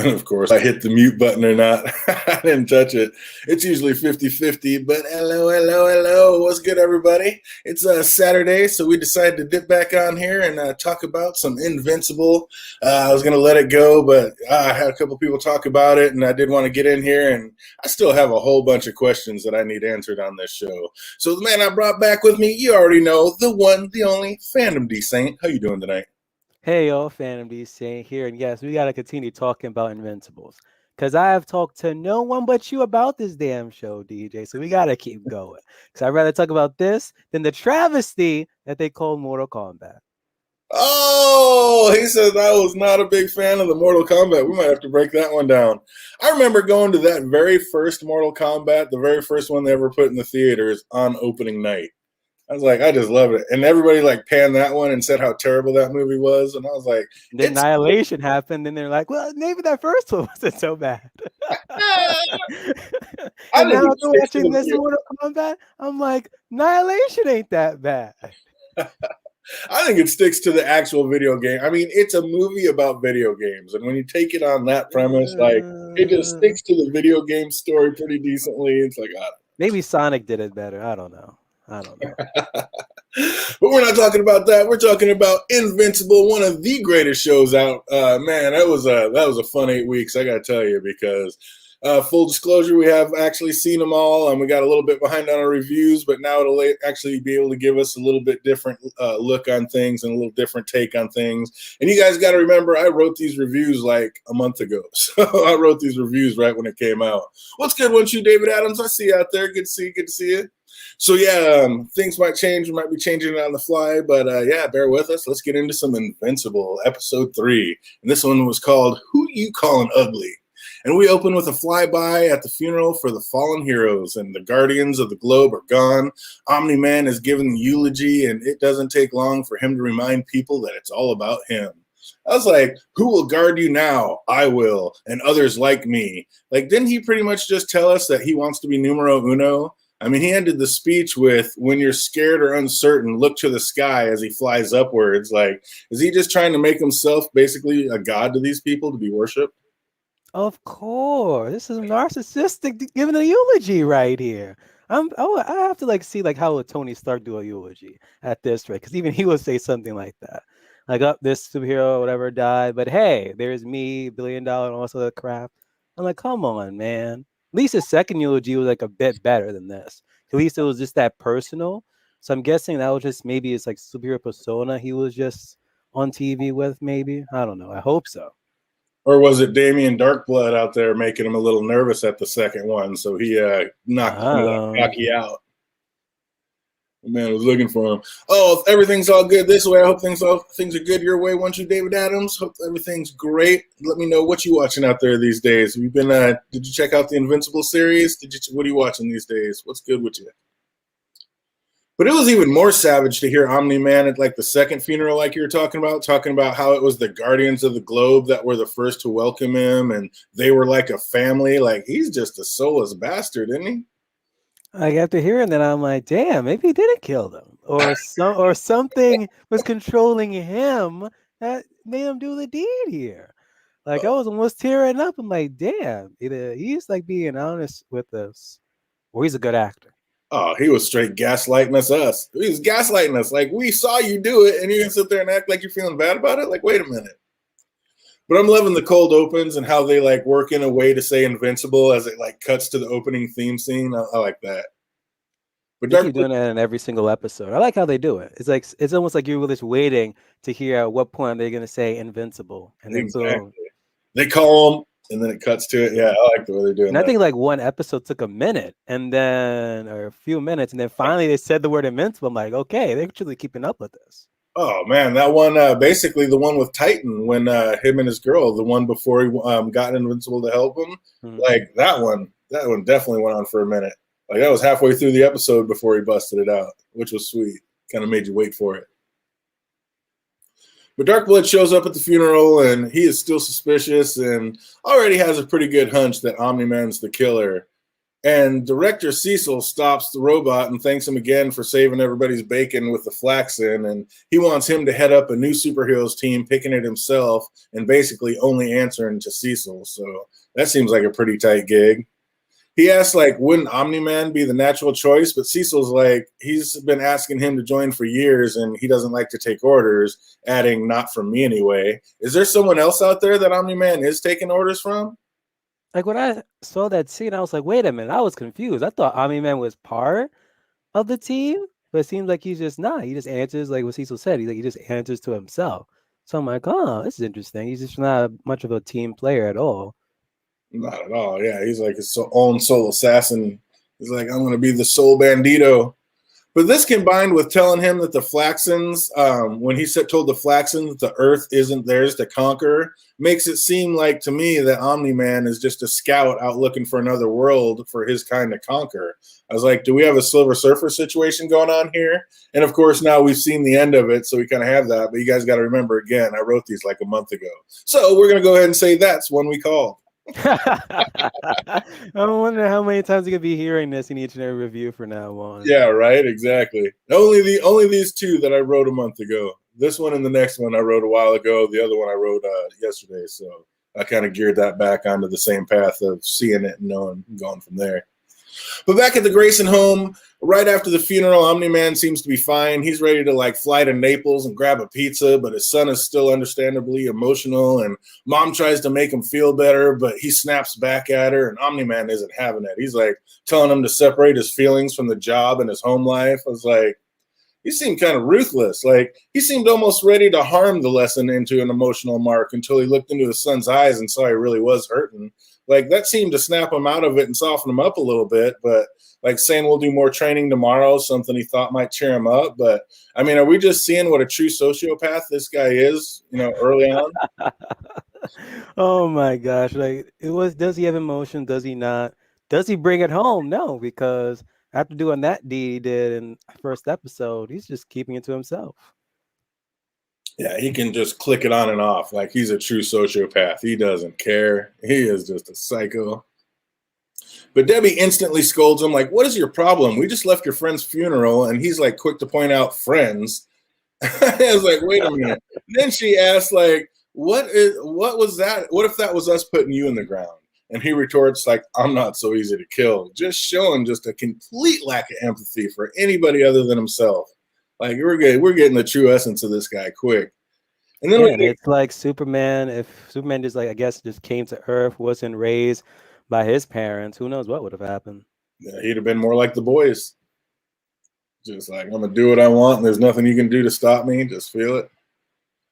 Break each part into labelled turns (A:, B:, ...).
A: And of course, I hit the mute button or not. I didn't touch it. It's usually 50-50, but hello. What's good, everybody? It's Saturday, so we decided to dip back on here and talk about some Invincible. I was going to let it go, but I had a couple people talk about it, and I did want to get in here, and I still have a whole bunch of questions that I need answered on this show. So the man I brought back with me, you already know, the one, the only, Phantom D Saint. How you doing tonight?
B: Hey, y'all, Phantom D saying here, and yes, we gotta continue talking about Invincibles, cause I have talked to no one but you about this damn show, DJ. So we gotta keep going, cause I'd rather talk about this than the travesty that they call Mortal Kombat.
A: Oh, he says I was not a big fan of the Mortal Kombat. We might have to break that one down. I remember going to that very first Mortal Kombat, the very first one they ever put in the theaters on opening night. I was like, I just love it. And everybody like panned that one and said how terrible that movie was. And I was like,
B: Then Annihilation happened, and they're like, well, maybe that first one wasn't so bad.
A: I
B: And
A: think
B: now
A: it
B: after
A: sticks to
B: watching
A: the
B: this
A: video.
B: Mortal Kombat, I'm like, Annihilation ain't that bad.
A: I think it sticks to the actual video game. I mean, it's a movie about video games. And when you take it on that premise, like it just sticks to the video game story pretty decently. It's like,
B: Maybe Sonic did it better. I don't know.
A: But we're not talking about that. We're talking about Invincible, one of the greatest shows out. Man, that was a fun 8 weeks. I got to tell you, because full disclosure, we have actually seen them all, and we got a little bit behind on our reviews. But now it'll actually be able to give us a little bit different look on things and a little different take on things. And you guys got to remember, I wrote these reviews like a month ago, so I wrote these reviews right when it came out. What's good, once you, David Adams? I see you out there. Good to see you. Good to see you. So yeah, things might change. We might be changing it on the fly, but yeah, bear with us. Let's get into some Invincible, episode 3. And this one was called "Who You Callin' Ugly?" And we open with a flyby at the funeral for the fallen heroes, and the guardians of the globe are gone. Omni-Man is giving the eulogy, and it doesn't take long for him to remind people that it's all about him. I was like, who will guard you now? I will, and others like me. Like, didn't he pretty much just tell us that he wants to be numero uno? I mean, he ended the speech with, when you're scared or uncertain, look to the sky as he flies upwards. Like, is he just trying to make himself basically a god to these people to be worshipped?
B: Of course, this is narcissistic giving a eulogy right here. I have to like see like how would Tony Stark do a eulogy at this rate, because even he would say something like that, like, "Up, this superhero, whatever, died, but hey, there's me, $1 billion, and all this other crap." I'm like, come on, man. At least his second eulogy was like a bit better than this. At least it was just that personal. So I'm guessing that was just maybe it's like superhero persona he was just on TV with. Maybe, I don't know. I hope so.
A: Or was it Damien Darkblood out there making him a little nervous at the second one, so he knocked some of that cocky out? The man was looking for him. Oh, everything's all good this way. I hope things are good your way. Once you, David Adams, hope everything's great. Let me know what you watching out there these days. Have you been? Did you check out the Invincible series? What are you watching these days? What's good with you? But it was even more savage to hear Omni-Man at like the second funeral, like you were talking about how it was the Guardians of the Globe that were the first to welcome him, and they were like a family. Like, he's just a soulless bastard, isn't he?
B: Like, after hearing that, I'm like, damn, maybe he didn't kill them, or something was controlling him that made him do the deed here. Like, I was almost tearing up. I'm like, damn, either he's like being honest with us, or he's a good actor.
A: Oh, he was straight gaslighting us. He was gaslighting us. Like, we saw you do it, and you're gonna sit there and act like you're feeling bad about it. Like, wait a minute. But I'm loving the cold opens and how they like work in a way to say Invincible as it like cuts to the opening theme scene. I like that. But
B: They keep doing that in every single episode. I like how they do it. It's like it's almost like you're just waiting to hear at what point they're gonna say Invincible, and then boom.
A: They call them, and then it cuts to it. Yeah, I like the way they're doing
B: and
A: that.
B: I think like one episode took a minute, and then or a few minutes, and then finally they said the word Invincible. I'm like, okay, they're actually keeping up with this.
A: Oh man, that one, basically the one with Titan, when him and his girl, the one before he got Invincible to help him, like that one definitely went on for a minute. Like, that was halfway through the episode before he busted it out, which was sweet. Kind of made you wait for it. But Darkblood shows up at the funeral, and he is still suspicious and already has a pretty good hunch that Omni-Man's the killer. And director Cecil stops the robot and thanks him again for saving everybody's bacon with the flaxen. And he wants him to head up a new superheroes team, picking it himself and basically only answering to Cecil. So that seems like a pretty tight gig. He asks, like, wouldn't Omni-Man be the natural choice? But Cecil's like, he's been asking him to join for years and he doesn't like to take orders, adding, not from me anyway. Is there someone else out there that Omni-Man is taking orders from?
B: Like when I saw that scene, I was like, wait a minute, I was confused. I thought Omni-Man was part of the team, but it seems like he's just not. He just answers like what Cecil said. He just answers to himself. So I'm like, oh, this is interesting. He's just not much of a team player at all.
A: Not at all. Yeah, he's like his own soul assassin. He's like, I'm going to be the soul bandito. But this combined with telling him that the Flaxens, when he told the Flaxens that the Earth isn't theirs to conquer, makes it seem like to me that Omni-Man is just a scout out looking for another world for his kind to conquer. I was like, do we have a Silver Surfer situation going on here? And of course, now we've seen the end of it, so we kind of have that. But you guys got to remember, again, I wrote these like a month ago. So we're going to go ahead and say that's one we called.
B: I wonder how many times you could be hearing this in each and every review from now on.
A: Yeah, right. Exactly. Only these two that I wrote a month ago. This one and the next one I wrote a while ago. The other one I wrote yesterday. So I kind of geared that back onto the same path of seeing it and knowing, going from there. But back at the Grayson home, right after the funeral, Omni-Man seems to be fine. He's ready to like fly to Naples and grab a pizza, but his son is still understandably emotional, and mom tries to make him feel better, but he snaps back at her, and Omni-Man isn't having it. He's like telling him to separate his feelings from the job and his home life. I was like, he seemed kind of ruthless. Like, he seemed almost ready to harm the lesson into an emotional mark until he looked into his son's eyes and saw he really was hurting. Like, that seemed to snap him out of it and soften him up a little bit. But, like, saying we'll do more training tomorrow, something he thought might cheer him up. But, I mean, are we just seeing what a true sociopath this guy is, early on?
B: Oh my gosh. Like does he have emotion? Does he not? Does he bring it home? No, because after doing that deed he did in first episode, he's just keeping it to himself.
A: Yeah, he can just click it on and off. Like, he's a true sociopath. He doesn't care. He is just a psycho. But Debbie instantly scolds him, like, what is your problem? We just left your friend's funeral. And he's like quick to point out friends. I was like, wait a minute. And then she asked, like, what was that? What if that was us putting you in the ground? And he retorts, like, I'm not so easy to kill. Just showing just a complete lack of empathy for anybody other than himself. Like, we're getting the true essence of this guy quick. And then
B: it's like Superman. If Superman just I guess just came to Earth, wasn't raised by his parents, who knows what would have happened?
A: Yeah, he'd have been more like the boys. Just like, I'm going to do what I want, and there's nothing you can do to stop me. Just feel it.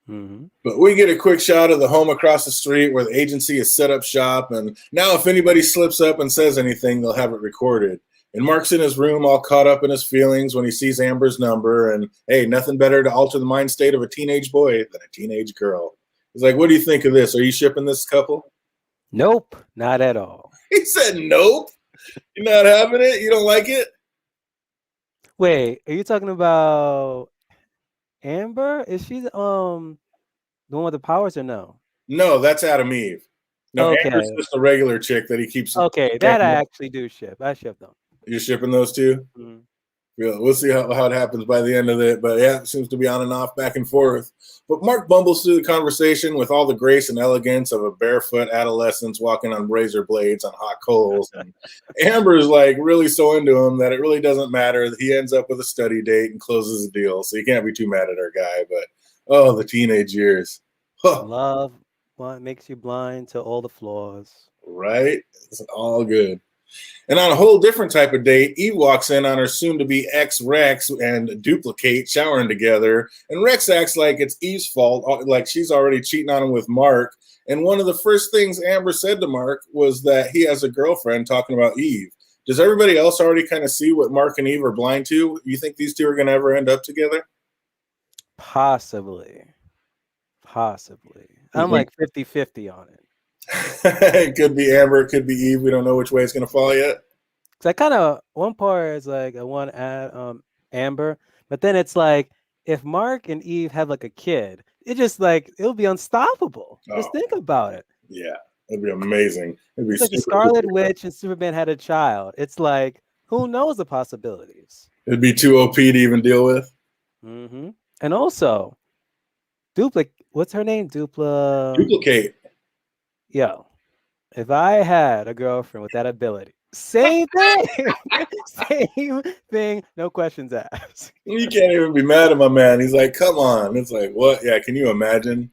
B: Mm-hmm.
A: But we get a quick shot of the home across the street where the agency has set up shop. And now if anybody slips up and says anything, they'll have it recorded. And Mark's in his room all caught up in his feelings when he sees Amber's number. And, hey, nothing better to alter the mind state of a teenage boy than a teenage girl. He's like, what do you think of this? Are you shipping this couple?
B: Nope, not at all.
A: He said, nope. You're not having it? You don't like it?
B: Wait, are you talking about Amber? Is she the one with the powers or no?
A: No, that's Adam Eve. No,
B: Okay.
A: Amber's just a regular chick that he keeps.
B: Okay, that I actually do ship. I ship them.
A: You're shipping those two?
B: Mm-hmm.
A: Yeah, we'll see how it happens by the end of it. But yeah, it seems to be on and off, back and forth. But Mark bumbles through the conversation with all the grace and elegance of a barefoot adolescent walking on razor blades on hot coals. And Amber's like really so into him that it really doesn't matter. He ends up with a study date and closes the deal. So you can't be too mad at our guy. But the teenage years. Huh.
B: Love makes you blind to all the flaws.
A: Right? It's all good. And on a whole different type of date, Eve walks in on her soon-to-be ex Rex and Duplicate showering together. And Rex acts like it's Eve's fault, like she's already cheating on him with Mark. And one of the first things Amber said to Mark was that he has a girlfriend talking about Eve. Does everybody else already kind of see what Mark and Eve are blind to? You think these two are going to ever end up together?
B: Possibly. I'm like 50-50 on it.
A: It could be Amber, it could be Eve. We don't know which way it's going to fall yet.
B: So I kind of, one part is like I want to add Amber, but then it's like if Mark and Eve have like a kid, it just like it'll be unstoppable. Just think about it.
A: Yeah. That'd be amazing. It'd be
B: It's like the
A: super
B: Scarlet
A: cool.
B: Witch and Superman had a child. It's like, who knows the possibilities?
A: It'd be too OP to even deal with.
B: Mm-hmm. And also, what's her name?
A: Duplicate.
B: Yo, if I had a girlfriend with that ability, same thing, same thing, no questions asked.
A: You can't even be mad at my man. He's like, come on. It's like, what? Yeah, can you imagine?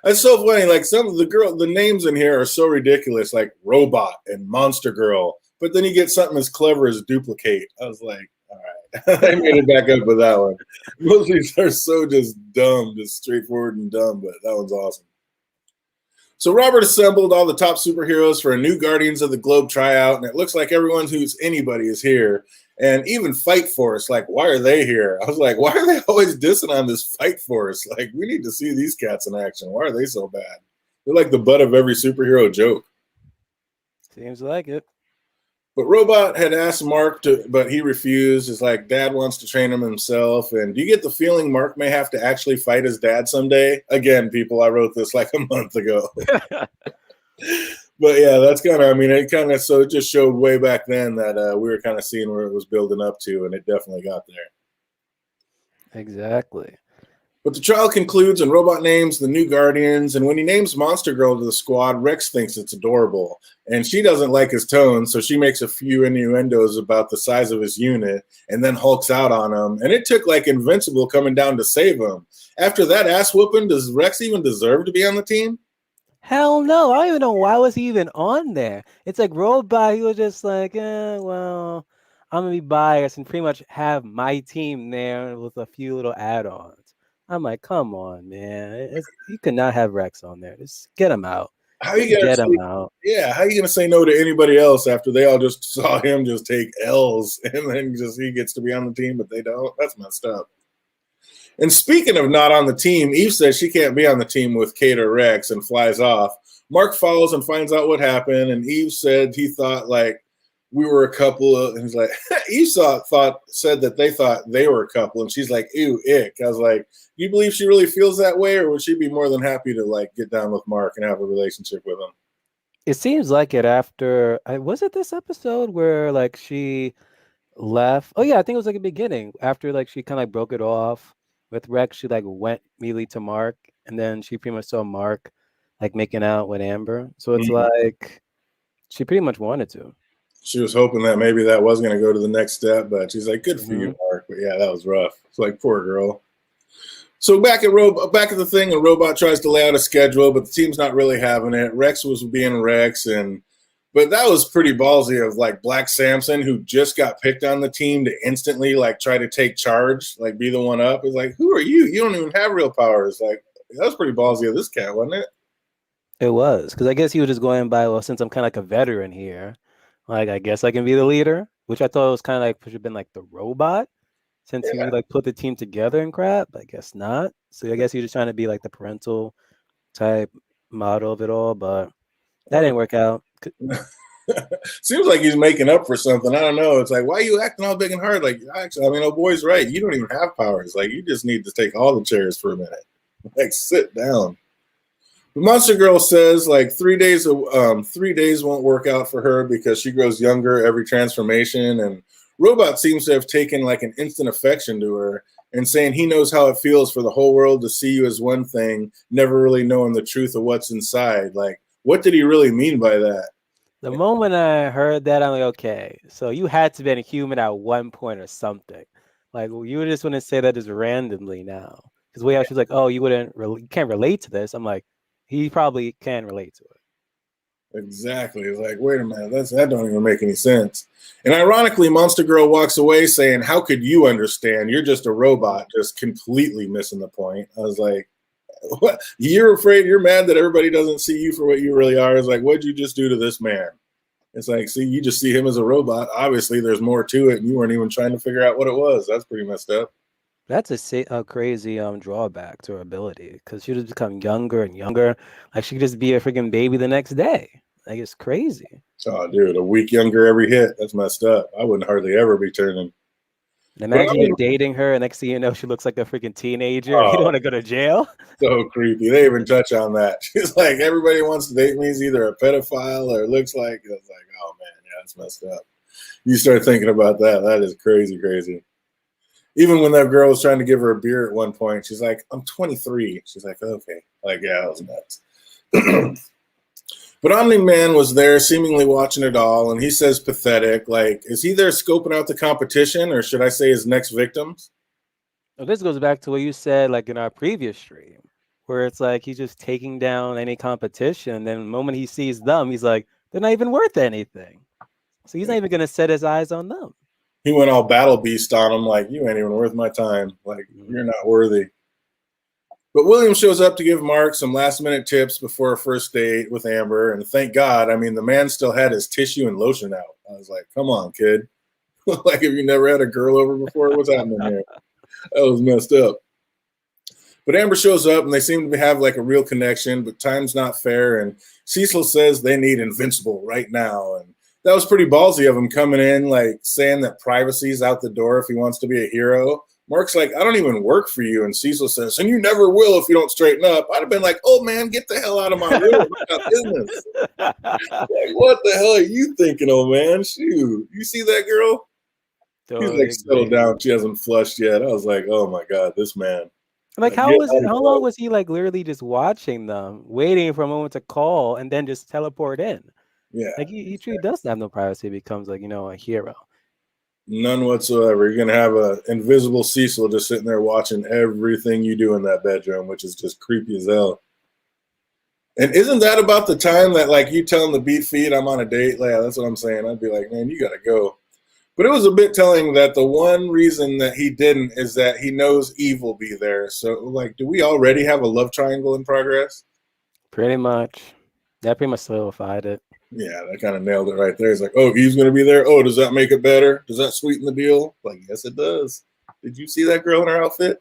A: That's so funny. Like some of the names in here are so ridiculous, like Robot and Monster Girl. But then you get something as clever as Duplicate. I was like, all right. I made it back up with that one. Most of these are so just dumb, just straightforward and dumb, but that one's awesome. So Robert assembled all the top superheroes for a new Guardians of the Globe tryout, and it looks like everyone who's anybody is here. And even Fight Force, like, why are they here? I was like, why are they always dissing on this Fight Force? Like, we need to see these cats in action. Why are they so bad? They're like the butt of every superhero joke.
B: Seems like it.
A: But Robot had asked Mark to, but he refused. It's like dad wants to train him himself. And do you get the feeling Mark may have to actually fight his dad someday? Again, people, I wrote this like a month ago. But yeah, that's kind of, I mean, it kind of, so it just showed way back then that we were kind of seeing where it was building up to, and it definitely got there.
B: Exactly.
A: But the trial concludes, and Robot names the new Guardians. And when he names Monster Girl to the squad, Rex thinks it's adorable. And she doesn't like his tone, so she makes a few innuendos about the size of his unit and then hulks out on him. And it took like Invincible coming down to save him. After that ass whooping, does Rex even deserve to be on the team?
B: Hell no. I don't even know why was he even on there. It's like Robot, he was just like, well, I'm gonna be biased and pretty much have my team there with a few little add-ons. I'm like, come on, man. You could not have Rex on there. Just get him out.
A: How
B: Just
A: you gonna
B: get him
A: say,
B: out.
A: yeah, how you gonna say no to anybody else after they all just saw him just take L's and then just he gets to be on the team, but they don't? That's messed up. And speaking of not on the team, Eve says she can't be on the team with Kate or Rex and flies off. Mark follows and finds out what happened, and Eve said he thought like we were a couple of, and he's like, Eve said that they thought they were a couple, and she's like, ew, ick. I was like, do you believe she really feels that way, or would she be more than happy to like get down with Mark and have a relationship with him?
B: It seems like it after was it this episode where like she left? Oh yeah, I think it was like the beginning. After like she kind of like broke it off with Rex, she like went immediately to Mark, and then she pretty much saw Mark like making out with Amber. So it's like she pretty much wanted to.
A: She was hoping that maybe that was going to go to the next step, but she's like, good for
B: Mm-hmm.
A: you, Mark. But yeah, that was rough. It's like, poor girl. So back at the thing, and Robot tries to lay out a schedule, but the team's not really having it. Rex was being Rex, but that was pretty ballsy of like Black Samson, who just got picked on the team, to instantly like try to take charge, like be the one up. It's like, who are you? You don't even have real powers. Like that was pretty ballsy of this cat, wasn't it?
B: It was because I guess he was just going by, well, since I'm kind of like a veteran here, like I guess I can be the leader, which I thought was kind of like should have been like the Robot, since he
A: Yeah.
B: like put the team together and crap. But I guess not. So I guess he was just trying to be like the parental type model of it all, but that didn't work out.
A: Seems like he's making up for something. I don't know. It's like, why are you acting all big and hard? Like, actually, I mean, oh boy's right. You don't even have powers. Like, you just need to take all the chairs for a minute. Like, sit down. The Monster Girl says like 3 days won't work out for her because she grows younger every transformation, and Robot seems to have taken like an instant affection to her and saying he knows how it feels for the whole world to see you as one thing, never really knowing the truth of what's inside. Like, what did he really mean by that?
B: The moment I heard that, I'm like, okay, so you had to be a human at one point or something. Like you just wouldn't say that just randomly now. Because way out, she's like, oh, you can't relate to this. I'm like, he probably can relate to it.
A: Exactly. It's like, wait a minute, that don't even make any sense. And ironically, Monster Girl walks away saying, how could you understand? You're just a robot, just completely missing the point. I was like, what? You're mad that everybody doesn't see you for what you really are. It's like, what'd you just do to this man? It's like, see, you just see him as a robot. Obviously, there's more to it, and you weren't even trying to figure out what it was. That's pretty messed up.
B: That's a crazy drawback to her ability because she just become younger and younger. Like she could just be a freaking baby the next day. Like it's crazy.
A: Oh, dude, a week younger every hit. That's messed up. I wouldn't hardly ever be turning. But
B: Imagine you're
A: I'm
B: dating her, and next thing you know, she looks like a freaking teenager. You don't want to go to jail.
A: so creepy. They even touch on that. She's like, everybody wants to date me is either a pedophile or looks like. I was like, oh man, yeah, that's messed up. You start thinking about that. That is crazy, crazy. Even when that girl was trying to give her a beer at one point, she's like, I'm 23. She's like, okay. Like, yeah, that was nuts. But Omni Man was there, seemingly watching it all, and he says pathetic. Like, is he there scoping out the competition, or should I say his next victims?
B: Well, this goes back to what you said, like in our previous stream, where it's like he's just taking down any competition. Then the moment he sees them, he's like, they're not even worth anything. So he's not even going to set his eyes on them.
A: He went all battle beast on him, like, you ain't even worth my time. Like, you're not worthy. But William shows up to give Mark some last minute tips before a first date with Amber. And thank God, I mean, the man still had his tissue and lotion out. I was like, come on, kid. Like, if you never had a girl over before, what's happening here? That was messed up. But Amber shows up and they seem to have like a real connection, but time's not fair. And Cecil says they need Invincible right now. And that was pretty ballsy of him coming in, like saying that privacy's out the door if he wants to be a hero. Mark's like, I don't even work for you. And Cecil says, and you never will if you don't straighten up. I'd have been like, oh man, get the hell out of my room. I got business. Like, what the hell are you thinking, old man? Shoot. You see that girl? He's like, settle down. She hasn't flushed yet. I was like, oh my God, this man.
B: Like, how long was he like literally just watching them, waiting for a moment to call and then just teleport in?
A: Yeah.
B: Like he truly does have no privacy. He becomes like, a hero.
A: None whatsoever. You're gonna have a invisible Cecil just sitting there watching everything you do in that bedroom, which is just creepy as hell. And isn't that about the time that like you telling the beat feed I'm on a date? Yeah, that's what I'm saying. I'd be like, man, you gotta go. But it was a bit telling that the one reason that he didn't is that he knows Eve will be there. So like, do we already have a love triangle in progress?
B: Pretty much. That pretty much solidified it.
A: Yeah, that kind of nailed it right there. It's like, oh, Eve's going to be there. Oh, does that make it better? Does that sweeten the deal? Like, yes, it does. Did you see that girl in her outfit?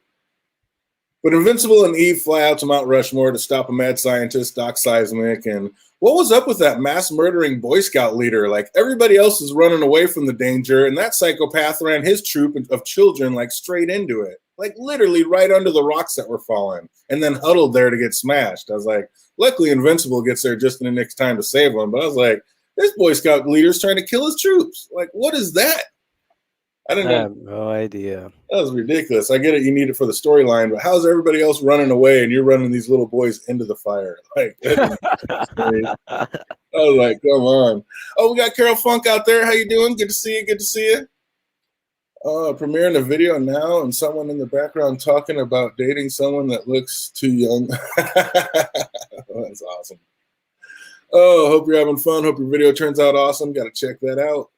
A: But Invincible and Eve fly out to Mount Rushmore to stop a mad scientist, Doc Seismic. And what was up with that mass murdering Boy Scout leader? Like, everybody else is running away from the danger, and that psychopath ran his troop of children, like, straight into it. Like, literally right under the rocks that were falling, and then huddled there to get smashed. I was like, luckily Invincible gets there just in the next time to save them. But I was like, this Boy Scout leader's trying to kill his troops. Like, what is that? I
B: have no idea.
A: That was ridiculous. I get it. You need it for the storyline, but how's everybody else running away and you're running these little boys into the fire? Like, I was like, come on. Oh, we got Carol Funk out there. How you doing? Good to see you. Good to see you. Premiering a video now and someone in the background talking about dating someone that looks too young. That's awesome. Oh, hope you're having fun. Hope your video turns out awesome. Got to check that out.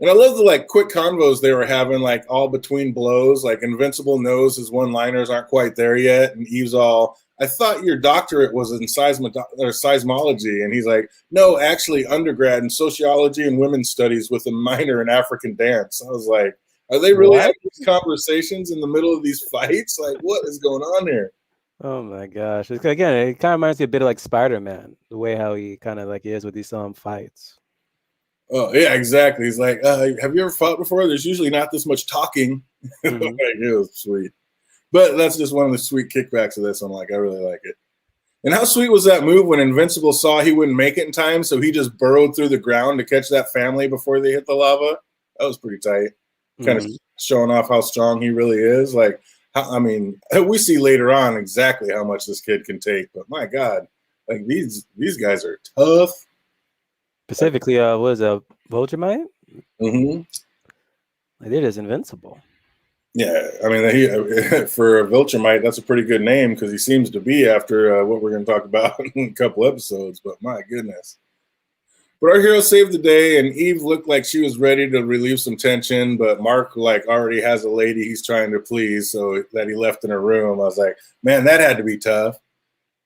A: And I love the like quick convos they were having, like all between blows. Like Invincible knows his one-liners aren't quite there yet, and Eve's all, I thought your doctorate was in seismology. And he's like, no, actually undergrad in sociology and women's studies with a minor in African dance. I was like, are they really having these conversations in the middle of these fights? Like, what is going on here?
B: Oh my gosh. Again, it kind of reminds me a bit of like Spider-Man, the way how he kind of like is with these fights.
A: Oh, yeah, exactly. He's like, have you ever fought before? There's usually not this much talking. Like, it was sweet. But that's just one of the sweet kickbacks of this one. Like, I really like it. And how sweet was that move when Invincible saw he wouldn't make it in time, so he just burrowed through the ground to catch that family before they hit the lava? That was pretty tight. Kind of showing off how strong he really is. Like, I mean, we see later on exactly how much this kid can take. But my God, like these guys are tough.
B: Specifically, what is a Vulturemite?
A: Mm-hmm.
B: Like, they're just invincible.
A: Yeah, I mean, for a Vulturemite, that's a pretty good name because he seems to be after what we're going to talk about in a couple episodes. But my goodness. But our hero saved the day, and Eve looked like she was ready to relieve some tension. But Mark, like, already has a lady he's trying to please, so that he left in her room. I was like, man, that had to be tough.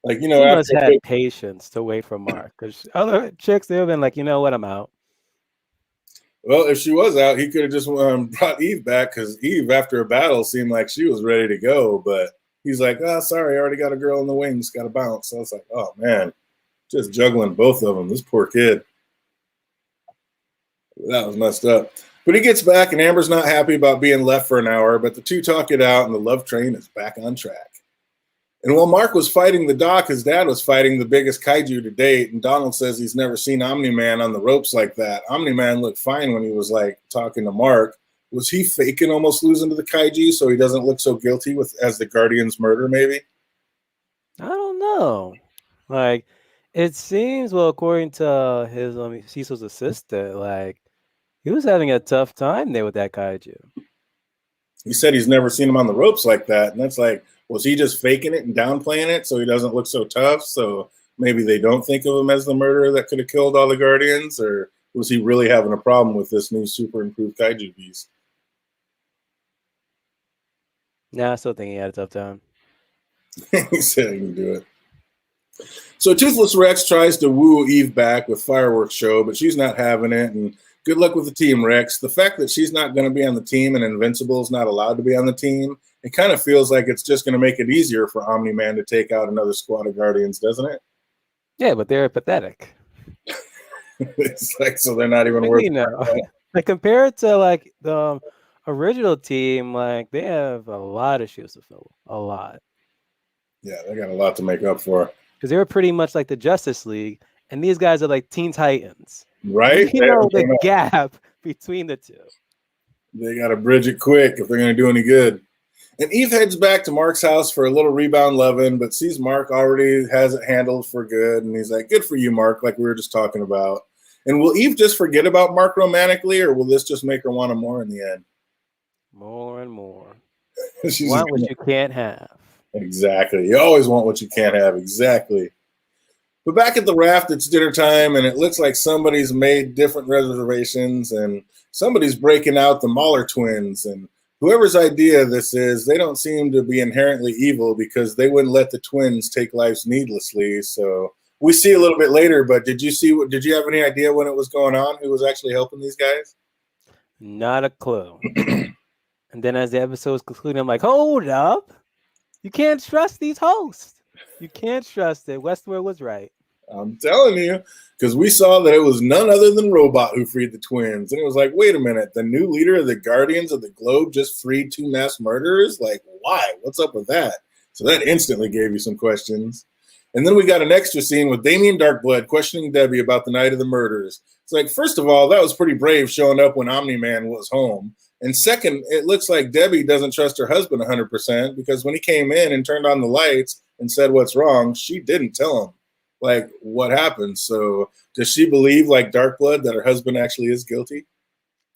A: Like,
B: he must have had patience to wait for Mark, because other chicks, they've been like, you know what, I'm out.
A: Well, if she was out, he could have just brought Eve back, because Eve, after a battle, seemed like she was ready to go. But he's like, oh, sorry, I already got a girl in the wings, got to bounce. So I was like, oh, man, just juggling both of them. This poor kid. That was messed up. But he gets back, and Amber's not happy about being left for an hour, but the two talk it out, and the love train is back on track. And while Mark was fighting the doc, his dad was fighting the biggest kaiju to date, and Donald says he's never seen Omni-Man on the ropes like that. Omni-Man looked fine when he was, like, talking to Mark. Was he faking almost losing to the kaiju so he doesn't look so guilty as the Guardian's murder, maybe?
B: I don't know. Like, it seems, well, according to his Cecil's assistant, like, he was having a tough time there with that kaiju.
A: He said he's never seen him on the ropes like that, and that's like, was he just faking it and downplaying it so he doesn't look so tough? So maybe they don't think of him as the murderer that could have killed all the Guardians, or was he really having a problem with this new super improved kaiju beast?
B: Nah, I still think he had a tough time.
A: He said he can do it. So Toothless Rex tries to woo Eve back with fireworks show, but she's not having it. And good luck with the team, Rex. The fact that she's not going to be on the team and Invincible is not allowed to be on the team, it kind of feels like it's just going to make it easier for Omni-Man to take out another squad of Guardians, doesn't it?
B: Yeah, but they're pathetic.
A: It's like, so they're not even worth it.
B: Like, compared to, like, the original team, like, they have a lot of shoes to fill. A lot.
A: Yeah, they got a lot to make up for.
B: Because they were pretty much like the Justice League, and these guys are like Teen Titans.
A: Right?
B: You know the gap between the two.
A: They got to bridge it quick if they're going to do any good. And Eve heads back to Mark's house for a little rebound loving, but sees Mark already has it handled for good. And he's like, good for you, Mark, like we were just talking about. And will Eve just forget about Mark romantically, or will this just make her want him more in the end?
B: More and more.
A: She's
B: want what you can't have.
A: Exactly. You always want what you can't have. Exactly. But back at the raft, it's dinner time, and it looks like somebody's made different reservations, and somebody's breaking out the Mahler twins. And whoever's idea this is, they don't seem to be inherently evil because they wouldn't let the twins take lives needlessly. So we see a little bit later, but did you have any idea when it was going on? Who was actually helping these guys?
B: Not a clue. And then as the episode was concluding, I'm like, hold up. You can't trust these hosts. You can't trust it. Westworld was right.
A: I'm telling you, because we saw that it was none other than Robot who freed the twins. And it was like, wait a minute, the new leader of the Guardians of the Globe just freed two mass murderers? Like, why? What's up with that? So that instantly gave you some questions. And then we got an extra scene with Damien Darkblood questioning Debbie about the night of the murders. It's like, first of all, that was pretty brave showing up when Omni-Man was home. And second, it looks like Debbie doesn't trust her husband 100% because when he came in and turned on the lights and said what's wrong, she didn't tell him, like, what happened. So does she believe, like Darkblood, that her husband actually is guilty?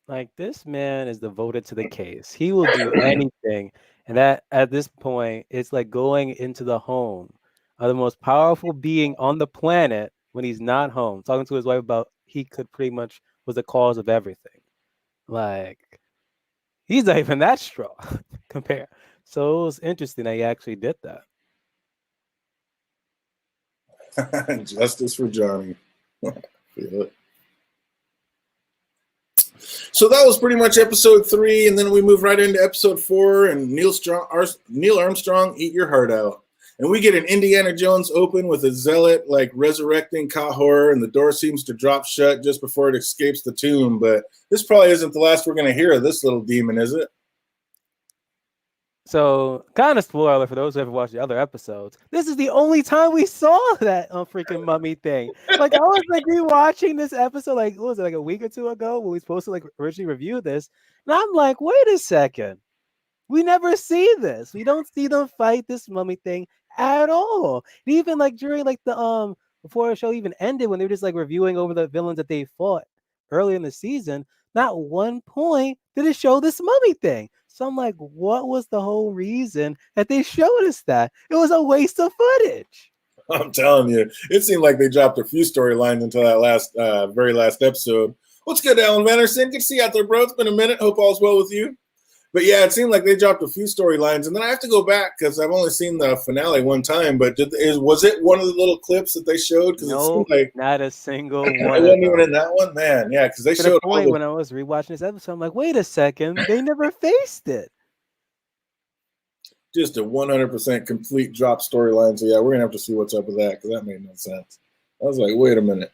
B: Like, this man is devoted to the case. He will do anything. And that, at this point, it's like going into the home of the most powerful being on the planet when he's not home, talking to his wife about he could pretty much was the cause of everything. Like, he's not even that strong compared. So it was interesting that he actually did that.
A: Justice for Johnny. Feel it. So that was pretty much episode 3, and then we move right into episode 4, and Neil Armstrong, Eat Your Heart Out. And we get an Indiana Jones open with a zealot like resurrecting Kahor, and the door seems to drop shut just before it escapes the tomb. But this probably isn't the last we're going to hear of this little demon, is it?
B: So, kind of spoiler for those who haven't watched the other episodes. This is the only time we saw that freaking mummy thing. Like, I was like rewatching this episode, like, what was it, like a week or two ago when we were supposed to like originally review this, and I'm like, wait a second, we never see this. We don't see them fight this mummy thing at all. And even like during like the before the show even ended, when they were just like reviewing over the villains that they fought earlier in the season, not one point did it show this mummy thing. So I'm like, what was the whole reason that they showed us that? It was a waste of footage.
A: I'm telling you, it seemed like they dropped a few storylines until that very last episode. What's good, Alan Vanderson? Good to see you out there, bro. It's been a minute. Hope all's well with you. But yeah, it seemed like they dropped a few storylines, and then I have to go back because I've only seen the finale one time. But was it one of the little clips that they showed? Because
B: no,
A: it seemed like
B: not a single
A: it
B: one.
A: wasn't even in that one, man. Yeah, because they showed.
B: The point when I was rewatching this episode, I'm like, wait a second, they never faced it.
A: Just a 100% complete drop storyline. So yeah, we're gonna have to see what's up with that because that made no sense. I was like, wait a minute.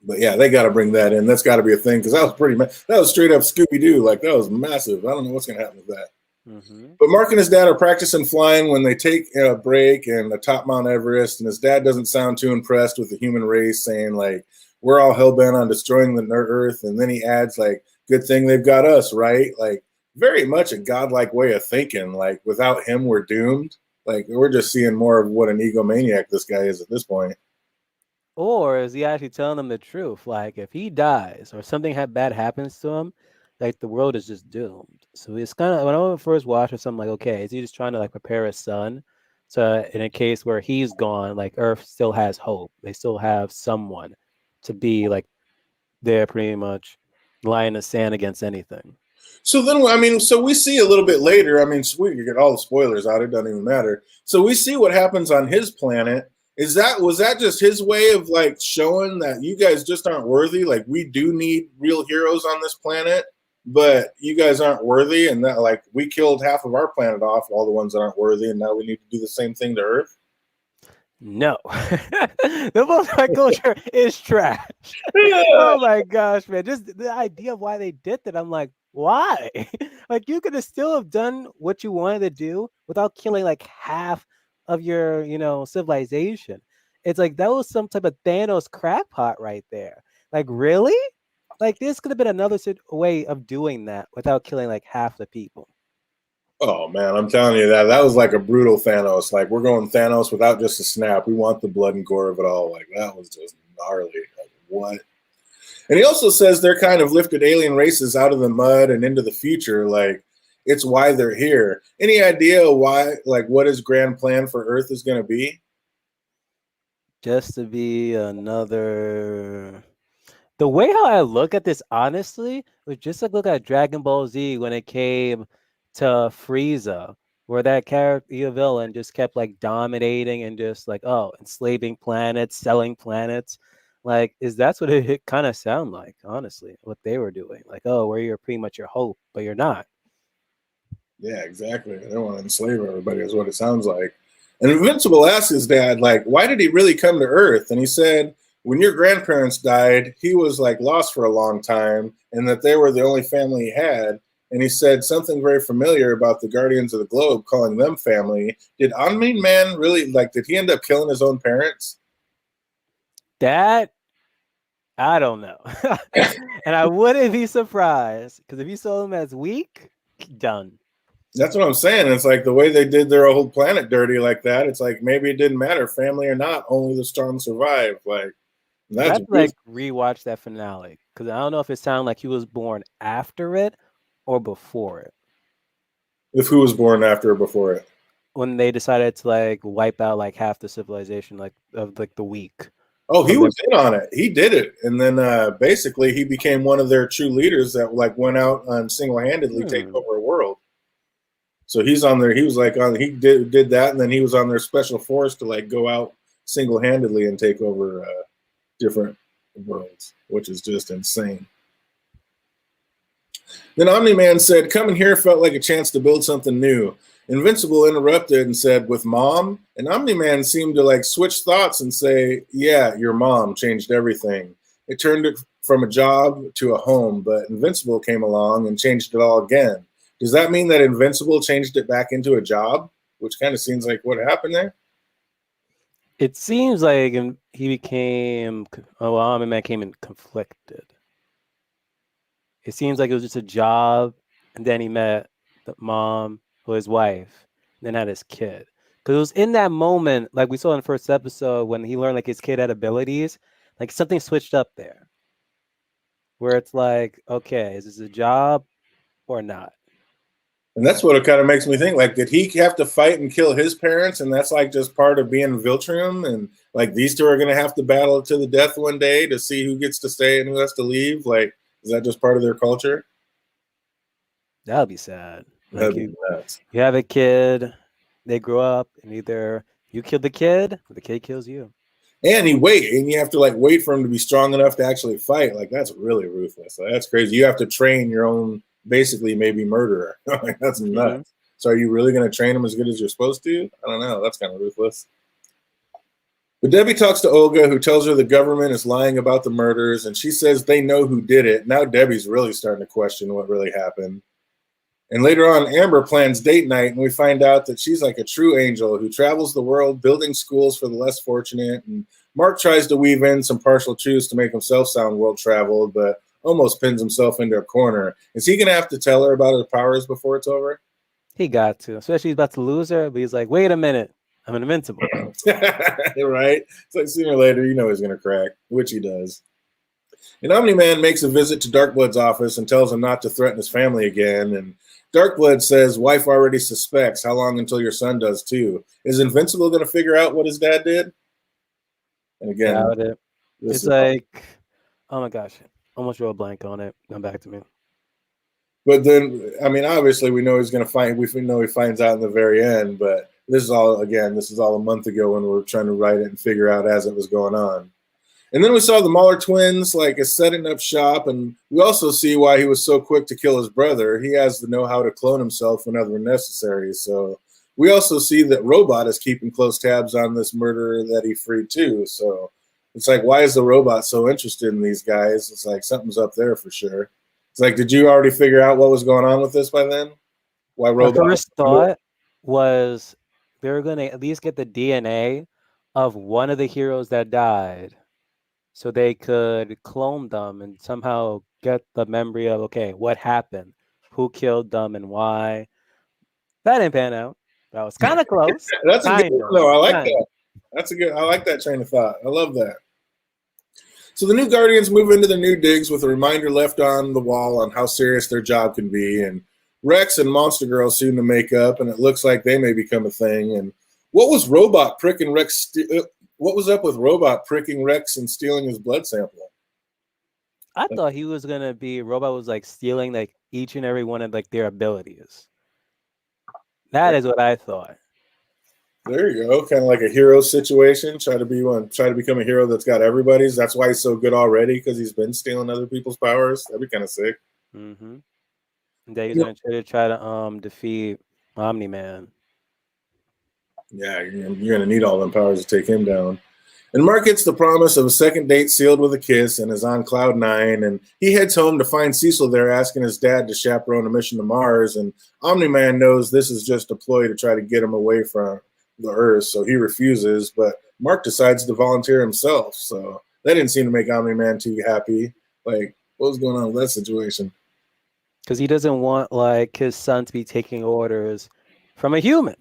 A: But yeah, they got to bring that in. That's got to be a thing because that was that was straight up Scooby Doo. Like that was massive. I don't know what's gonna happen with that.
B: Mm-hmm.
A: But Mark and his dad are practicing flying when they take a break and atop Mount Everest, and his dad doesn't sound too impressed with the human race, saying like we're all hell bent on destroying the Earth, and then he adds like, "Good thing they've got us, right?" Like very much a godlike way of thinking. Like without him, we're doomed. Like we're just seeing more of what an egomaniac this guy is at this point.
B: Or is he actually telling them the truth? Like, if he dies or something bad happens to him, like the world is just doomed. So it's kind of when I first watched it, something like, okay, is he just trying to like prepare his son to in a case where he's gone, like Earth still has hope. They still have someone to be like there, pretty much lie in the sand against anything.
A: So then, I mean, so we see a little bit later. I mean, sweet, you get all the spoilers out. It doesn't even matter. So we see what happens on his planet. Was that just his way of like showing that you guys just aren't worthy? Like we do need real heroes on this planet, but you guys aren't worthy, and that like we killed half of our planet off, all the ones that aren't worthy, and now we need to do the same thing to Earth.
B: No, the multiculture is trash.
A: Yeah.
B: Oh my gosh, man! Just the idea of why they did that, I'm like, why? Like you could have still have done what you wanted to do without killing like half of your, civilization. It's like that was some type of Thanos crackpot right there. Like really? Like this could have been another way of doing that without killing like half the people.
A: Oh man, I'm telling you that was like a brutal Thanos. Like we're going Thanos without just a snap. We want the blood and gore of it all. Like that was just gnarly. Like what? And he also says they're kind of lifted alien races out of the mud and into the future. Like it's why they're here. Any idea why? Like what his grand plan for Earth is going to be?
B: Just to be another the way how I look at this honestly was just like look at Dragon Ball Z when it came to Frieza, where that character villain just kept like dominating and just like enslaving planets, selling planets. Like, is that's what it kind of sound like, honestly, what they were doing. Like, oh, where you're pretty much your hope, but you're not.
A: Yeah, exactly. They want to enslave everybody, is what it sounds like. And Invincible asked his dad, like, why did he really come to Earth? And he said, when your grandparents died, he was like lost for a long time, and that they were the only family he had. And he said something very familiar about the Guardians of the Globe, calling them family. Did Omni Man really like? Did he end up killing his own parents?
B: That I don't know. And I wouldn't be surprised because if you saw him as weak, done.
A: That's what I'm saying. It's like the way they did their whole planet dirty like that. It's like maybe it didn't matter, family or not, only the strong survive. Like
B: I
A: that's
B: have to like rewatch that finale because I don't know if it sounded like he was born after it or before it.
A: if who was born after or before it.
B: When they decided to like wipe out like half the civilization, like of like the weak
A: Oh, he
B: of their.
A: was in on it. He did it, and then basically he became one of their true leaders that like went out and single handedly take over a world. So he's on there. He was like on. He did that, and then he was on their special force to like go out single handedly and take over different worlds, which is just insane. Then Omni Man said, "Coming here felt like a chance to build something new." Invincible interrupted and said, "With mom?" And Omni Man seemed to like switch thoughts and say, "Yeah, your mom changed everything. It turned it from a job to a home, but Invincible came along and changed it all again." Does that mean that Invincible changed it back into a job? Which kind of seems like what happened there.
B: It seems like he became. Oh, well, I mean, came in conflicted. It seems like it was just a job, and then he met the mom or his wife, and then had his kid. Because it was in that moment, like we saw in the first episode, when he learned like his kid had abilities, like something switched up there, where it's like, okay, is this a job or not?
A: And that's what it kind of makes me think. Like, did he have to fight and kill his parents? And that's like just part of being Viltrum. And like these two are going to have to battle to the death one day to see who gets to stay and who has to leave. Like, is that just part of their culture?
B: That would be sad. Like
A: That'd be nuts.
B: you have a kid, they grow up, and either you kill the kid or the kid kills you.
A: And you have to like wait for him to be strong enough to actually fight. Like, that's really ruthless. Like, that's crazy. You have to train your own, basically, maybe murderer. Like, that's nuts.
B: Mm-hmm.
A: So, are you really going to train him as good as you're supposed to? I don't know. That's kind of ruthless. But Debbie talks to Olga, who tells her the government is lying about the murders, and she says they know who did it. Now Debbie's really starting to question what really happened. And later on, Amber plans date night, and we find out that she's like a true angel who travels the world building schools for the less fortunate. And Mark tries to weave in some partial truths to make himself sound world traveled, but almost pins himself into a corner. Is he going to have to tell her about her powers before it's over?
B: He got to, especially he's about to lose her, but he's like, wait a minute, I'm invincible.
A: Right? It's like sooner or later, you know he's going to crack, which he does. And Omni-Man makes a visit to Darkblood's office and tells him not to threaten his family again. And Darkblood says, wife already suspects. How long until your son does too? Is Invincible going to figure out what his dad did? And again,
B: Doubt it. It's like, oh my gosh, almost drew a blank on it. Come back to me.
A: But then, I mean, obviously, we know he's going to find. We know he finds out in the very end. But this is all a month ago when we were trying to write it and figure out as it was going on. And then we saw the Mahler twins like is setting up shop, and we also see why he was so quick to kill his brother. He has the know-how to clone himself whenever necessary. So we also see that Robot is keeping close tabs on this murderer that he freed too. So it's like, why is the Robot so interested in these guys? It's like something's up there for sure. It's like, did you already figure out what was going on with this by then? Why Robot?
B: My first thought was they were going to at least get the DNA of one of the heroes that died, so they could clone them and somehow get the memory of, okay, what happened, who killed them, and why. That didn't pan out. That was kind of close.
A: That's a good one. No, I like that. I like that train of thought. I love that. So the new Guardians move into their new digs with a reminder left on the wall on how serious their job can be. And Rex and Monster Girl seem to make up, and it looks like they may become a thing. And what was Robot pricking Rex? What was up with Robot pricking Rex and stealing his blood sample?
B: I thought he was gonna be Robot was like stealing like each and every one of like their abilities. That is what I thought.
A: There you go, kind of like a hero situation. Try to become a hero that's got everybody's. That's why he's so good already, because he's been stealing other people's powers. That'd be kind of sick.
B: Mm-hmm. And then he's gonna try to defeat Omni-Man.
A: Yeah, you're gonna need all them powers to take him down. And Mark gets the promise of a second date sealed with a kiss and is on cloud 9. And he heads home to find Cecil there asking his dad to chaperone a mission to Mars. And Omni-Man knows this is just a ploy to try to get him away from the Earth, so he refuses. But Mark decides to volunteer himself. So that didn't seem to make Omni-Man too happy. Like, what was going on with that situation?
B: Because he doesn't want like his son to be taking orders from a human.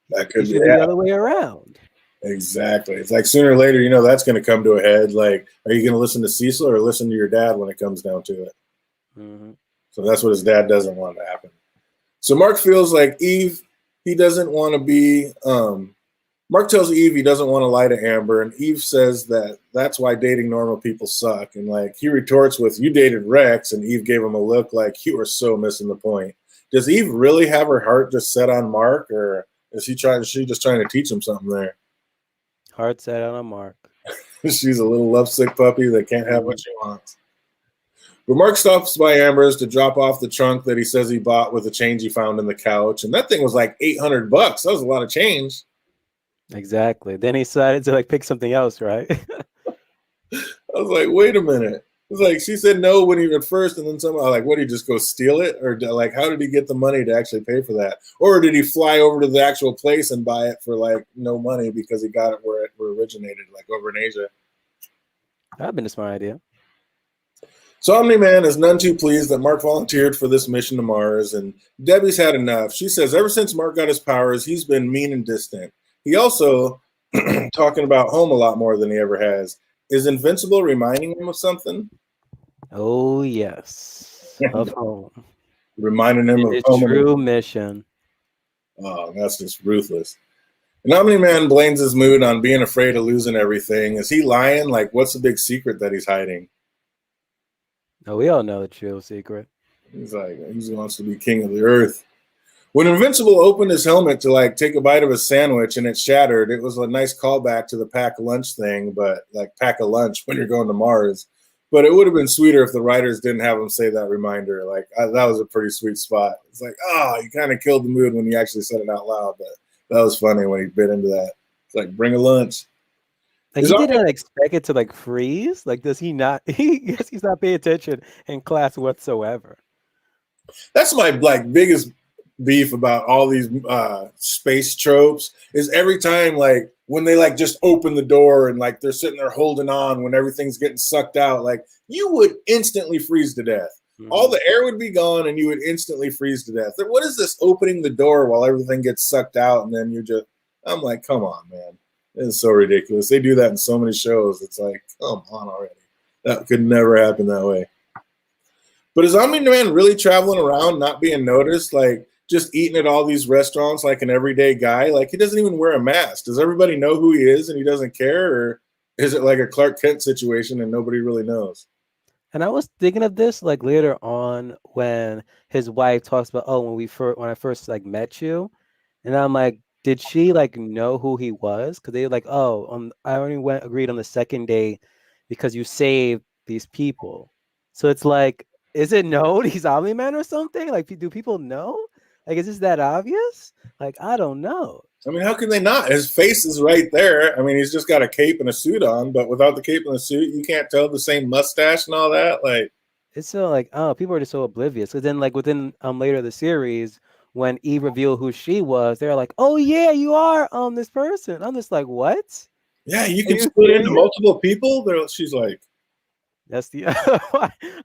A: That could
B: be the other way around.
A: Exactly. It's like sooner or later, you know, that's going to come to a head. Like, are you going to listen to Cecil or listen to your dad when it comes down to it?
B: Mm-hmm.
A: So that's what his dad doesn't want to happen. So Mark feels like Eve, he doesn't want to be, Mark tells Eve he doesn't want to lie to Amber, and Eve says that that's why dating normal people suck. And like he retorts with, you dated Rex, and Eve gave him a look like you were so missing the point. Does Eve really have her heart just set on Mark, or is she just trying to teach him something there?
B: Heart set on a Mark.
A: She's a little lovesick puppy that can't have what she wants. But Mark stops by Amber's to drop off the trunk that he says he bought with the change he found in the couch. And that thing was like $800. That was a lot of change.
B: Exactly. Then he decided to like pick something else, right?
A: I was like, wait a minute. It's like she said no when he went first, and then somehow like, what, did he just go steal it? Or like, how did he get the money to actually pay for that? Or did he fly over to the actual place and buy it for like no money because he got it where it originated, like over in Asia?
B: That'd been a smart idea.
A: So Omni-Man is none too pleased that Mark volunteered for this mission to Mars, and Debbie's had enough. She says ever since Mark got his powers, he's been mean and distant. He also talking about home a lot more than he ever has. Is Invincible reminding him of something?
B: Oh, yes. Of home.
A: Reminding him of
B: home. True mission.
A: Oh, that's just ruthless. And Omni-Man blames his mood on being afraid of losing everything. Is he lying? Like, what's the big secret that he's hiding?
B: Oh, we all know the true secret.
A: He's like, he wants to be king of the earth. When Invincible opened his helmet to like take a bite of a sandwich and it shattered, it was a nice callback to the pack a lunch thing, but like pack a lunch when you're going to Mars. But it would have been sweeter if the writers didn't have him say that reminder. Like that was a pretty sweet spot. It's like, you kind of killed the mood when you actually said it out loud. But that was funny when he bit into that. It's like, bring a lunch.
B: Like
A: Is
B: he did
A: Omni
B: not expect it to like freeze. Like does he not? He guess he's not paying attention in class whatsoever.
A: That's my like biggest beef about all these space tropes is every time like when they like just open the door and like they're sitting there holding on when everything's getting sucked out, like you would instantly freeze to death. All
B: Hmm.
A: the air would be gone and you would instantly freeze to death. What is this opening the door while everything gets sucked out and then you're just I'm like, come on, man. It's so ridiculous. They do that in so many shows. It's like, come on already. That could never happen that way. But is Omni Man really traveling around, not being noticed, like just eating at all these restaurants like an everyday guy? Like he doesn't even wear a mask. Does everybody know who he is and he doesn't care, or is it like a Clark Kent situation and nobody really knows?
B: And I was thinking of this like later on when his wife talks about, oh, when I first like met you, and I'm like, did she like know who he was? Because they were like, oh, I only went agreed on the second day because you saved these people. So it's like, is it known he's Omni Man or something? Like, do people know? Like, is this that obvious? Like, I don't know.
A: I mean, how can they not? His face is right there. I mean, he's just got a cape and a suit on, but without the cape and the suit, you can't tell the same mustache and all that. Like,
B: It's so like, oh, people are just so oblivious. Because then, like within later the series, when Eve revealed who she was, they're like, oh yeah, you are this person. I'm just like, what?
A: yeah, you
B: Are
A: can
B: you
A: split into
B: serious?
A: multiple people. She's like,
B: That's the.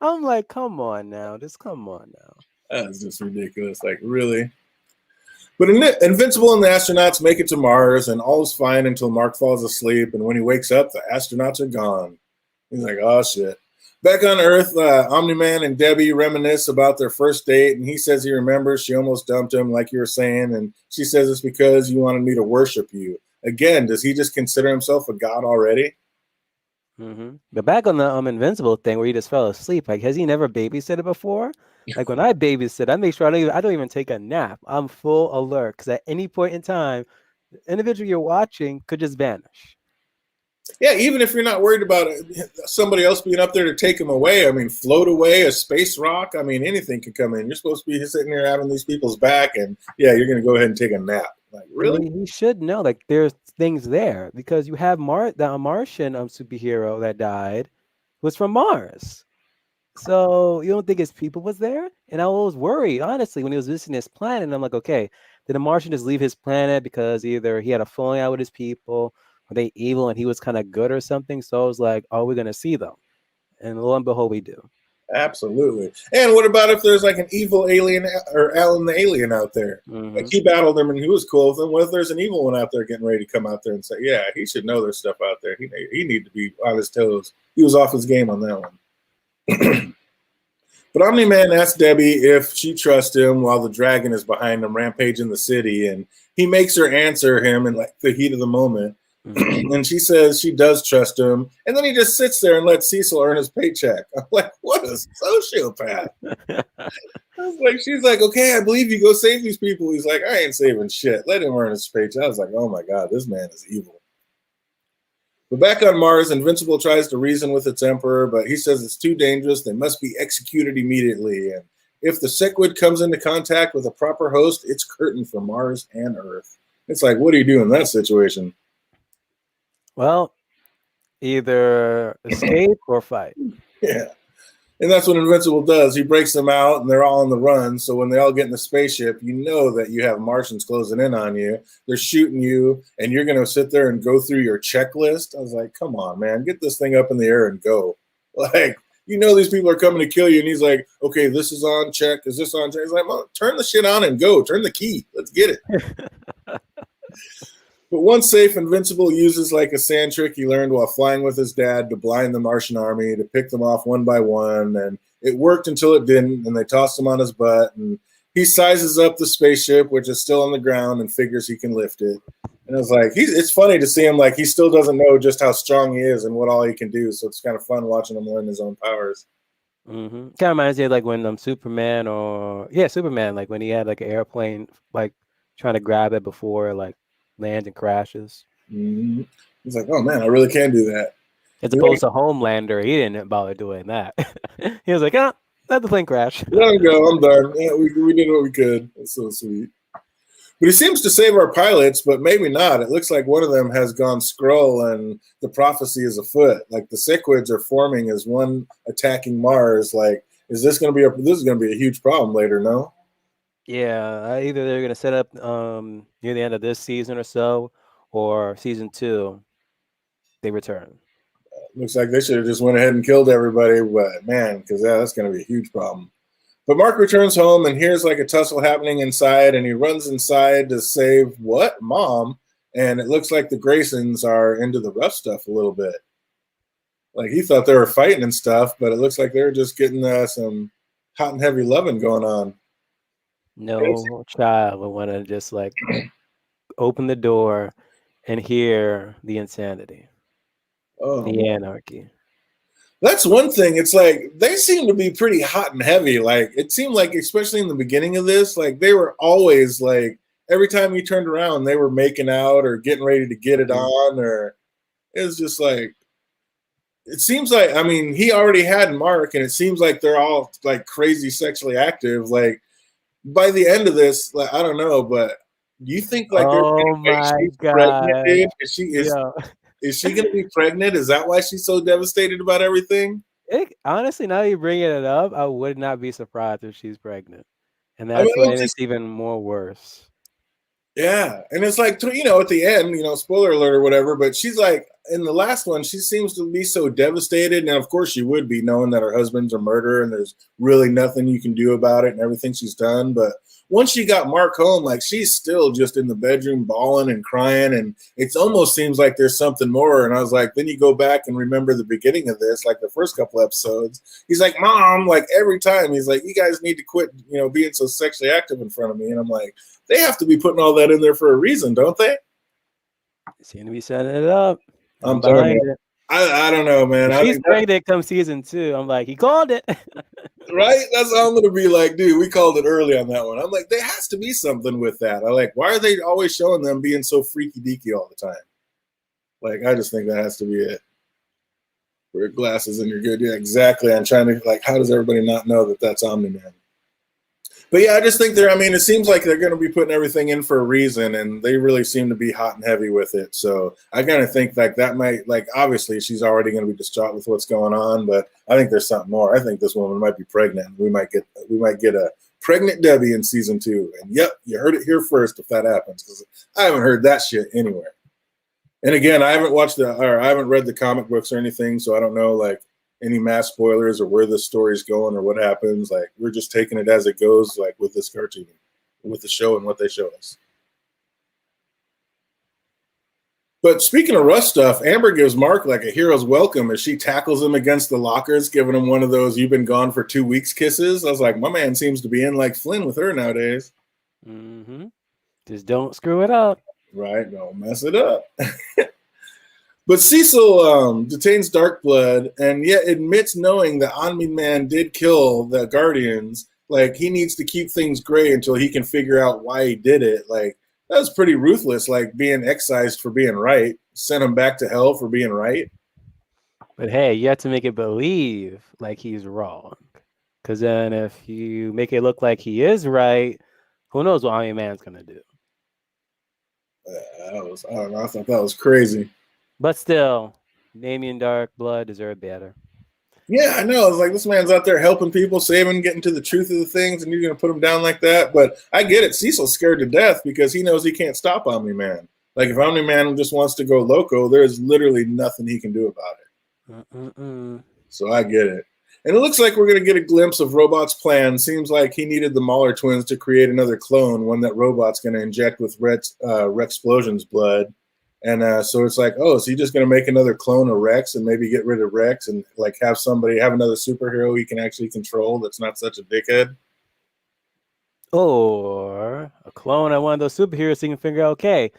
B: I'm like, come on now, just come on now.
A: that's just ridiculous. Like, really? But Invincible and the astronauts make it to Mars, and all is fine until Mark falls asleep. And when he wakes up, the astronauts are gone. He's like, oh, shit. Back on Earth, Omni Man and Debbie reminisce about their first date, and he says he remembers she almost dumped him, like you were saying. And she says it's because you wanted me to worship you. Again, does he just consider himself a god already?
B: But back on the Invincible thing where he just fell asleep, like has he never babysitted before? Like when I babysit, I make sure I don't even take a nap. I'm full alert because at any point in time, the individual you're watching could just vanish.
A: Yeah, even if you're not worried about somebody else being up there to take him away, I mean, float away, a space rock, I mean, anything could come in. You're supposed to be sitting here having these people's back, and yeah, you're going to go ahead and take a nap. Like,
B: And
A: really?
B: he should know like there's things there because you have the Martian superhero that died was from Mars. So you don't think his people was there? And I was worried, honestly, when he was visiting his planet. And I'm like, okay, did the Martian just leave his planet because either he had a falling out with his people, or they evil and he was kind of good or something? So I was like, are we gonna see them? And lo and behold, we do.
A: Absolutely. And what about if there's like an evil alien or Alan the alien out there? Like
B: Hmm.
A: he battled him and he was cool with them. What if there's an evil one out there getting ready to come out there and say, yeah, he should know there's stuff out there. He need to be on his toes. He was off his game on that one. But Omni Man asks Debbie if she trusts him while the dragon is behind him, rampaging the city, and he makes her answer him in like the heat of the moment.
B: Hmm.
A: And she says she does trust him, and then he just sits there and lets Cecil earn his paycheck. I'm like, what a sociopath! I was like, she's like, okay, I believe you. Go save these people. He's like, I ain't saving shit. Let him earn his paycheck. I was like, oh my god, this man is evil. But back on Mars, Invincible tries to reason with its emperor, but he says it's too dangerous. They must be executed immediately. And if the Sequid comes into contact with a proper host, it's curtain for Mars and Earth. It's like, what do you do in that situation?
B: Well, either escape or fight.
A: Yeah. And that's what Invincible does. He breaks them out, and they're all on the run. So when they all get in the spaceship, you know that you have Martians closing in on you. They're shooting you, and you're going to sit there and go through your checklist. I was like, come on, man, get this thing up in the air and go. Like, you know these people are coming to kill you. And he's like, okay, this is on check. Is this on check? He's like, well, turn the shit on and go. Turn the key. Let's get it. But once safe, Invincible uses like a sand trick he learned while flying with his dad to blind the Martian army, to pick them off one by one. And it worked until it didn't, and they tossed him on his butt. And he sizes up the spaceship, which is still on the ground, and figures he can lift it. And I was like, it's funny to see him like he still doesn't know just how strong he is and what all he can do. So it's kind of fun watching him learn his own powers.
B: Kind of reminds me of like when Superman Superman, like when he had like an airplane like trying to grab it before like lands and crashes.
A: Mm-hmm. He's like, oh man, I really can do that.
B: As
A: You know,
B: opposed to Homelander, he didn't bother doing that. He was like, ah, let the plane crash.
A: let him go. I'm done. Yeah, we did what we could. That's so sweet. But he seems to save our pilots, but maybe not. It looks like one of them has gone Skrull, and the prophecy is afoot. Like the Cichlids are forming as one attacking Mars. Like, is this going to be this is going to be a huge problem later? No.
B: Yeah, either they're gonna set up near the end of this season or so, or season 2 they return.
A: Looks like they should have just went ahead and killed everybody, but man, because that's going to be a huge problem. But Mark returns home and hears like a tussle happening inside, and he runs inside to save what? Mom. And it looks like the Graysons are into the rough stuff a little bit. Like he thought they were fighting and stuff, but it looks like they're just getting some hot and heavy loving going on.
B: No child would want to just like open the door and hear the insanity, the anarchy.
A: That's one thing. It's like they seem to be pretty hot and heavy. Like it seemed like, especially in the beginning of this, like they were always like every time you turned around, they were making out or getting ready to get it on, or it was just like it seems like, I mean, he already had Mark, and it seems like they're all like crazy sexually active. Like by the end of this, like I don't know, but do you think like
B: oh my god,
A: pregnant, dude? Is she going to be pregnant? Is that why she's so devastated about everything?
B: Honestly, now you're bringing it up, I would not be surprised if she's pregnant, and that's what makes it even more worse.
A: Yeah, and it's like, you know, at the end, you know, spoiler alert or whatever, but she's like, in the last one, she seems to be so devastated, and of course she would be, knowing that her husband's a murderer and there's really nothing you can do about it and everything she's done. But once she got Mark home, like she's still just in the bedroom bawling and crying, and it almost seems like there's something more. And I was like, then you go back and remember the beginning of this, like the first couple episodes. He's like, Mom, like every time he's like, you guys need to quit, you know, being so sexually active in front of me. And I'm like, they have to be putting all that in there for a reason, don't they?
B: Seem to be setting it up.
A: I'm behind it. I don't know, man.
B: If she's pregnant come season 2, I'm like, he called it.
A: Right? That's how I'm going to be like, dude, we called it early on that one. I'm like, there has to be something with that. I like, why are they always showing them being so freaky deaky all the time? Like, I just think that has to be it. Wear glasses and you're good. Yeah, exactly. I'm trying to, like, how does everybody not know that that's Omni-Man? But yeah, I just think I mean, it seems like they're going to be putting everything in for a reason, and they really seem to be hot and heavy with it. So I kind of think like that might, like, obviously she's already going to be distraught with what's going on, but I think there's something more. I think this woman might be pregnant. We might get a pregnant Debbie in season 2. And yep, you heard it here first if that happens, because I haven't heard that shit anywhere. And again, I haven't read the comic books or anything, so I don't know like any mass spoilers or where this story's going or what happens. Like we're just taking it as it goes, like with this cartoon, with the show and what they show us. But speaking of rough stuff, Amber gives Mark like a hero's welcome as she tackles him against the lockers, giving him one of those "you've been gone for 2 weeks" kisses. I was like, my man seems to be in like Flynn with her nowadays.
B: Mm-hmm. Just don't screw it up.
A: Right, don't mess it up. But Cecil detains Darkblood and yet admits knowing that Omni-Man did kill the Guardians. Like, he needs to keep things gray until he can figure out why he did it. Like, that was pretty ruthless, like being excised for being right. Sent him back to hell for being right.
B: But hey, you have to make it believe like he's wrong. Because then if you make it look like he is right, who knows what Omni-Man's going to do.
A: I don't know. I thought that was crazy.
B: But still, Damien Darkblood deserved better.
A: Yeah, I know. It's like this man's out there helping people, saving, getting to the truth of the things, and you're going to put him down like that. But I get it. Cecil's scared to death because he knows he can't stop Omni-Man. Like, if Omni-Man just wants to go loco, there's literally nothing he can do about it. So I get it. And it looks like we're going to get a glimpse of Robot's plan. Seems like he needed the Mauler twins to create another clone, one that Robot's going to inject with Rexplosion's blood. And so it's like, oh, is he just going to make another clone of Rex and maybe get rid of Rex and like have another superhero he can actually control that's not such a dickhead?
B: Or a clone of one of those superheroes so you can figure out, okay,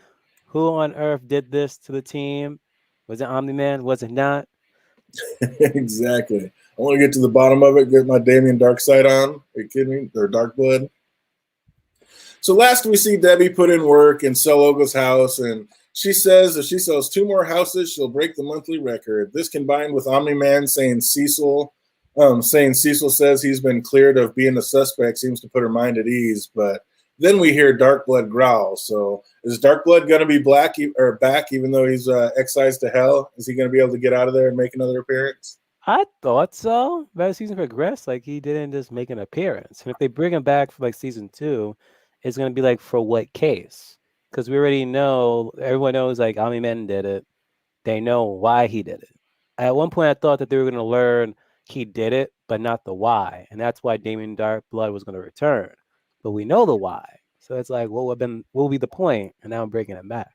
B: who on Earth did this to the team? Was it Omni-Man? Was it not?
A: Exactly. I want to get to the bottom of it, get my Damien Darkseid on. Are you kidding me? Or Darkblood. So last we see Debbie put in work and sell Olga's house, and she says if she sells 2 more houses, she'll break the monthly record. This combined with Omni-Man saying Cecil says he's been cleared of being a suspect seems to put her mind at ease. But Then we hear Darkblood growl. So is Darkblood going to be black or back, even though he's excised to hell? Is he going to be able to get out of there and make another appearance?
B: I thought so. But as season progressed, like he didn't just make an appearance. And if they bring him back for like season 2, it's gonna be like for what case? Because we already know, everyone knows like Omni-Man did it. They know why he did it. At one point, I thought that they were gonna learn he did it, but not the why, and that's why Damien Darkblood was gonna return. But we know the why, so it's like, what will be the point? And now I'm breaking it back.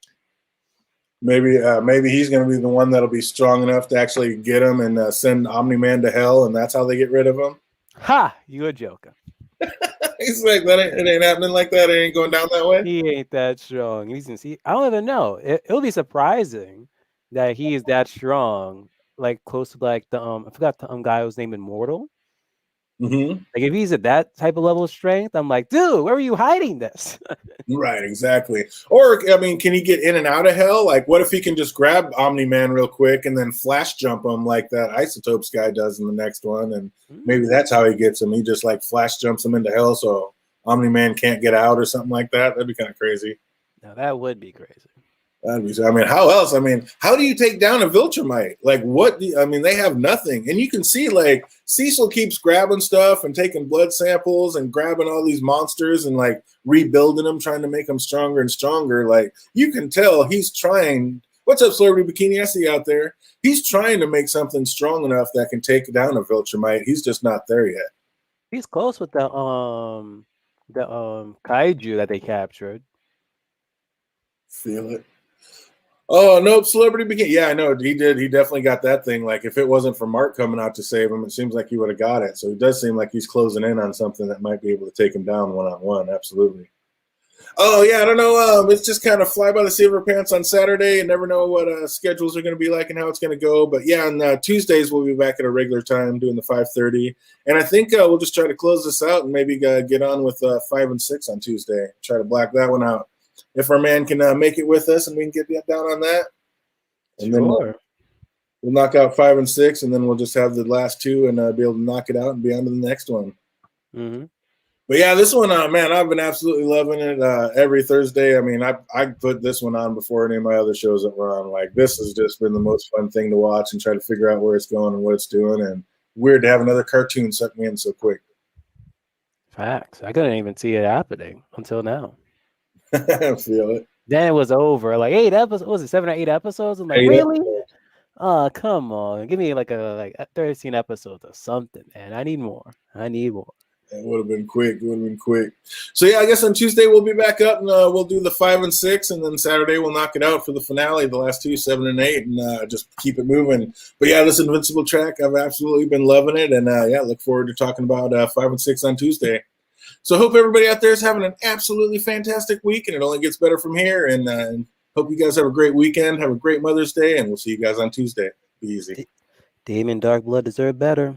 A: Maybe he's going to be the one that'll be strong enough to actually get him and send Omni-Man to hell, and that's how they get rid of him.
B: Ha! You a joker.
A: He's like, it ain't happening like that. It ain't going down that way.
B: He ain't that strong. He's gonna see. I don't even know. It'll be surprising that he is that strong. Like close to like the I forgot the guy whose name Immortal.
A: Mm-hmm.
B: Like if he's at that type of level of strength, I'm like, dude, where are you hiding this?
A: Right, exactly. Or I mean, can he get in and out of hell? Like, what if he can just grab Omni-Man real quick and then flash jump him like that Isotopes guy does in the next one? And maybe that's how he gets him. He just like flash jumps him into hell, so Omni-Man can't get out or something like that. That'd be kind of crazy.
B: Now that would be crazy.
A: I mean, how else? I mean, how do you take down a Viltrumite? Like, I mean, they have nothing. And you can see, like, Cecil keeps grabbing stuff and taking blood samples and grabbing all these monsters and, like, rebuilding them, trying to make them stronger and stronger. Like, you can tell he's trying. What's up, Celebrity Bikini? I see you out there. He's trying to make something strong enough that can take down a Viltrumite. He's just not there yet.
B: He's close with the kaiju that they captured.
A: Feel it. Oh, nope, Celebrity Bikini. Yeah, I know. He did. He definitely got that thing. Like, if it wasn't for Mark coming out to save him, it seems like he would have got it. So it does seem like he's closing in on something that might be able to take him down one-on-one. Absolutely. Oh, yeah, I don't know. It's just kind of fly by the seat of our pants on Saturday and never know what schedules are going to be like and how it's going to go. But, yeah, on Tuesdays, we'll be back at a regular time doing the 5:30. And I think we'll just try to close this out and maybe get on with 5 and 6 on Tuesday. Try to black that one out. If our man can make it with us and we can get down on that. And then we'll knock out 5 and 6, and then we'll just have the last 2 and be able to knock it out and be on to the next one.
B: Mm-hmm.
A: But yeah, this one, man, I've been absolutely loving it every Thursday. I mean, I put this one on before any of my other shows that were on. Like, this has just been the most fun thing to watch and try to figure out where it's going and what it's doing. And weird to have another cartoon suck me in so quick.
B: Facts. I couldn't even see it happening until now.
A: I feel it.
B: Then it was over. Like 8 episodes. What was it, 7 or 8 episodes? I'm like, really? Oh, come on. Give me like 13 episodes or something, man. I need more. It
A: would have been quick. So, yeah, I guess on Tuesday we'll be back up and we'll do the 5 and 6, and then Saturday we'll knock it out for the finale, the last 2, 7 and 8, and just keep it moving. But, yeah, this Invincible track, I've absolutely been loving it, and, yeah, look forward to talking about 5 and 6 on Tuesday. So hope everybody out there is having an absolutely fantastic week, and it only gets better from here, and hope you guys have a great weekend, have a great Mother's Day, and we'll see you guys on Tuesday. Be easy.
B: Damien Darkblood deserved better.